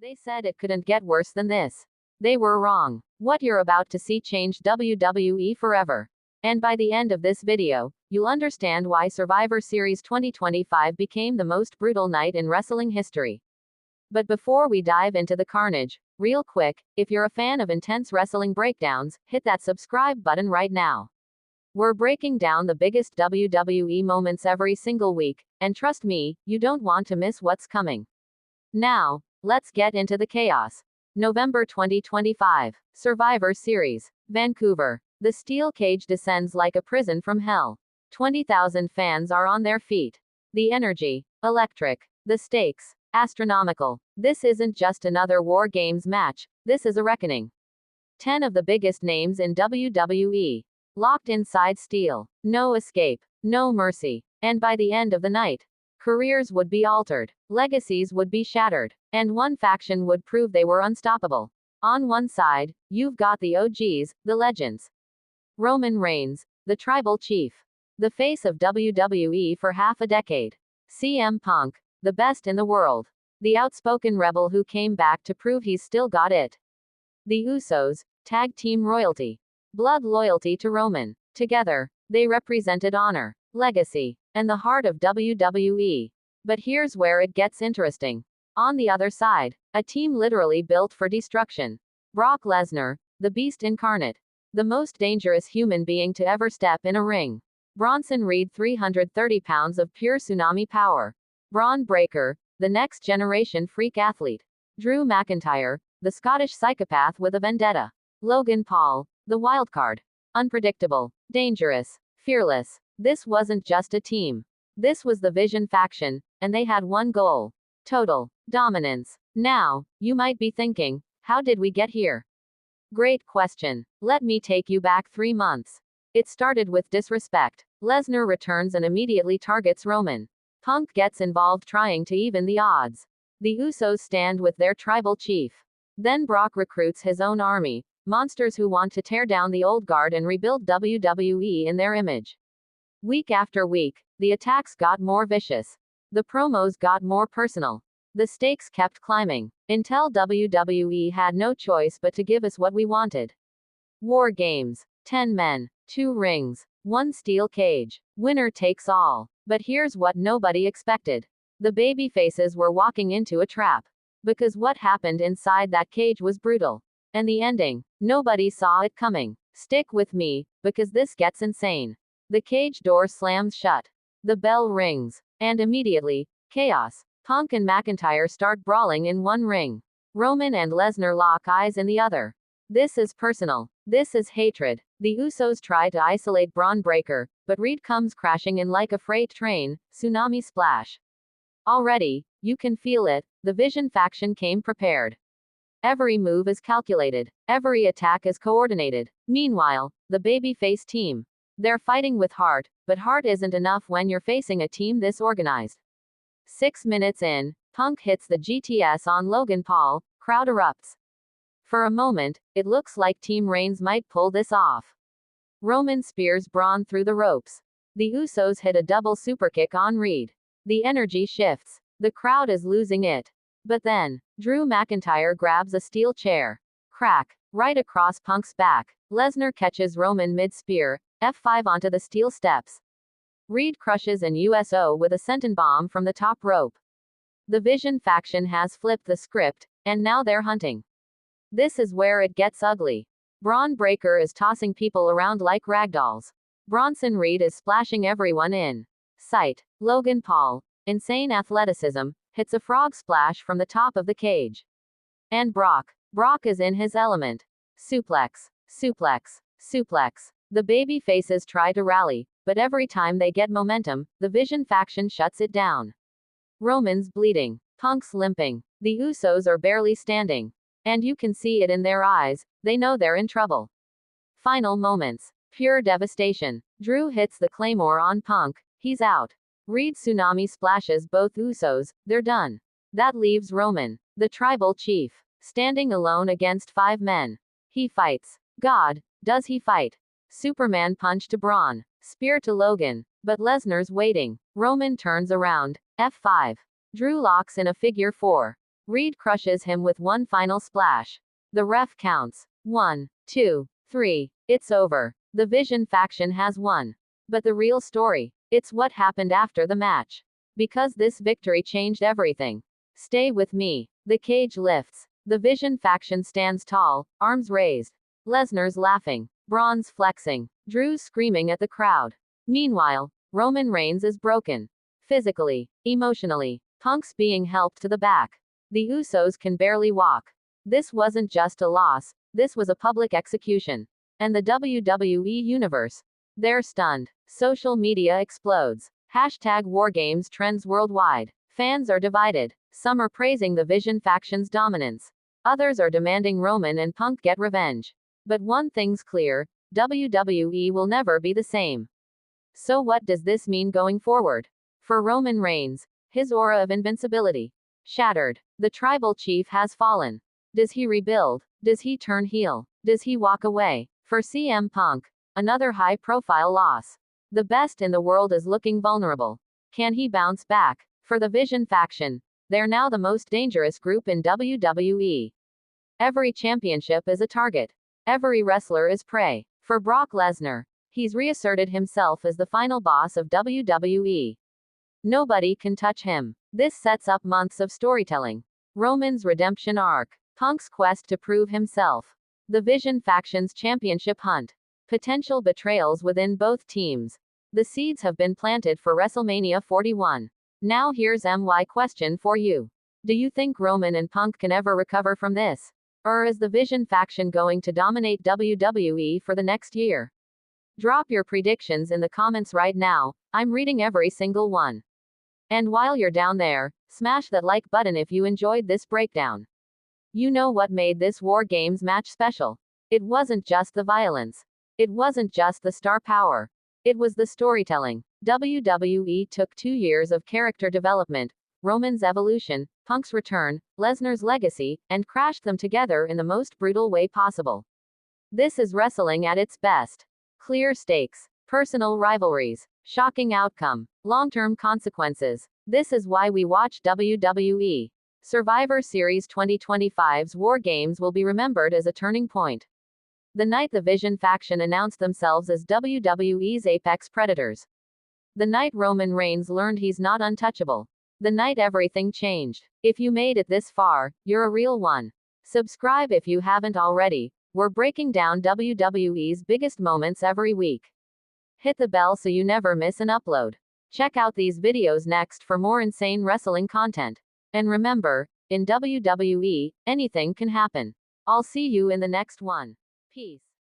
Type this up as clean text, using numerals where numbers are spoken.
They said it couldn't get worse than this. They were wrong. What you're about to see changed WWE forever. And by the end of this video, you'll understand why Survivor Series 2025 became the most brutal night in wrestling history. But before we dive into the carnage, real quick, if you're a fan of intense wrestling breakdowns, hit that subscribe button right now. We're breaking down the biggest WWE moments every single week, and trust me, you don't want to miss what's coming. Now, let's get into the chaos. November 2025, Survivor Series, Vancouver. The steel cage descends like a prison from hell. 20,000 fans are on their feet. The energy, electric. The stakes, astronomical. This isn't just another War Games match, this is a reckoning. 10 of the biggest names in WWE. Locked inside steel. No escape. No mercy. And by the end of the night, careers would be altered. Legacies would be shattered. And one faction would prove they were unstoppable. On one side, you've got the OGs, the legends. Roman Reigns, the tribal chief. The face of WWE for half a decade. CM Punk, the best in the world. The outspoken rebel who came back to prove he's still got it. The Usos, tag team royalty. Blood loyalty to Roman. Together, they represented honor, legacy, and the heart of WWE. But here's where it gets interesting. On the other side, a team literally built for destruction. Brock Lesnar, the beast incarnate. The most dangerous human being to ever step in a ring. Bronson Reed, 330 pounds of pure tsunami power. Braun Breaker, the next generation freak athlete. Drew McIntyre, the Scottish psychopath with a vendetta. Logan Paul, the wildcard. Unpredictable, dangerous, fearless. This wasn't just a team. This was the Vision faction, and they had one goal. Total dominance. Now, you might be thinking, how did we get here? Great question. Let me take you back 3 months. It started with disrespect. Lesnar returns and immediately targets Roman. Punk gets involved trying to even the odds. The Usos stand with their tribal chief. Then Brock recruits his own army, monsters who want to tear down the old guard and rebuild WWE in their image. Week after week, the attacks got more vicious. The promos got more personal. The stakes kept climbing, until WWE had no choice but to give us what we wanted. War Games. 10 men, 2 rings, 1 steel cage. Winner takes all. But here's what nobody expected. The babyfaces were walking into a trap. Because what happened inside that cage was brutal. And the ending, nobody saw it coming. Stick with me, because this gets insane. The cage door slams shut. The bell rings. And immediately, chaos. Punk and McIntyre start brawling in one ring. Roman and Lesnar lock eyes in the other. This is personal. This is hatred. The Usos try to isolate Braun Breaker, but Reed comes crashing in like a freight train. Tsunami splash. Already, you can feel it. The Vision faction came prepared. Every move is calculated. Every attack is coordinated. Meanwhile, the babyface team. They're fighting with heart, but heart isn't enough when you're facing a team this organized. 6 minutes in, Punk hits the GTS on Logan Paul, crowd erupts. For a moment, it looks like Team Reigns might pull this off. Roman spears Braun through the ropes. The Usos hit a double superkick on Reed. The energy shifts. The crowd is losing it. But then, Drew McIntyre grabs a steel chair. Crack, right across Punk's back. Lesnar catches Roman mid-spear, F5 onto the steel steps. Reed crushes an USO with a senton bomb from the top rope. The Vision faction has flipped the script, and now they're hunting. This is where it gets ugly. Braun Breaker is tossing people around like ragdolls. Bronson Reed is splashing everyone in sight. Logan Paul, insane athleticism, hits a frog splash from the top of the cage. And Brock is in his element. Suplex, suplex, suplex. The baby faces try to rally, but every time they get momentum, the Vision faction shuts it down. Roman's bleeding. Punk's limping. The Usos are barely standing. And you can see it in their eyes, they know they're in trouble. Final moments. Pure devastation. Drew hits the Claymore on Punk. He's out. Reed tsunami splashes both Usos, they're done. That leaves Roman, the tribal chief, standing alone against 5 men. He fights. God, does he fight? Superman punch to Braun. Spear to Logan. But Lesnar's waiting. Roman turns around. F5. Drew locks in a figure 4. Reed crushes him with one final splash. The ref counts. 1, 2, 3. It's over. The Vision faction has won. But the real story, it's what happened after the match. Because this victory changed everything. Stay with me. The cage lifts. The Vision faction stands tall, arms raised. Lesnar's laughing. Braun's flexing. Drew's screaming at the crowd. Meanwhile, Roman Reigns is broken. Physically, emotionally. Punk's being helped to the back. The Usos can barely walk. This wasn't just a loss, this was a public execution. And the WWE Universe. They're stunned. Social media explodes. #WarGames trends worldwide. Fans are divided. Some are praising the Vision faction's dominance. Others are demanding Roman and Punk get revenge. But one thing's clear, WWE will never be the same. So what does this mean going forward? For Roman Reigns, his aura of invincibility shattered. The tribal chief has fallen. Does he rebuild? Does he turn heel? Does he walk away? For CM Punk, another high-profile loss. The best in the world is looking vulnerable. Can he bounce back? For the Vision faction, they're now the most dangerous group in WWE. Every championship is a target. Every wrestler is prey. For Brock Lesnar, he's reasserted himself as the final boss of WWE. Nobody can touch him. This sets up months of storytelling. Roman's redemption arc. Punk's quest to prove himself. The Vision faction's championship hunt. Potential betrayals within both teams. The seeds have been planted for WrestleMania 41. Now here's my question for you. Do you think Roman and Punk can ever recover from this? Or is the Vision faction going to dominate WWE for the next year? Drop your predictions in the comments right now. I'm reading every single one. And while you're down there, smash that like button if you enjoyed this breakdown. You know what made this War Games match special? It wasn't just the violence. It wasn't just the star power. It was the storytelling. WWE took 2 years of character development, Roman's evolution, Punk's return, Lesnar's legacy, and crashed them together in the most brutal way possible. This is wrestling at its best. Clear stakes, personal rivalries, shocking outcome, long-term consequences. This is why we watch WWE. Survivor Series 2025's War Games will be remembered as a turning point. The night the Vision faction announced themselves as WWE's apex predators. The night Roman Reigns learned he's not untouchable. The night everything changed. If you made it this far, you're a real one. Subscribe if you haven't already. We're breaking down WWE's biggest moments every week. Hit the bell so you never miss an upload. Check out these videos next for more insane wrestling content. And remember, in WWE, anything can happen. I'll see you in the next one. Peace.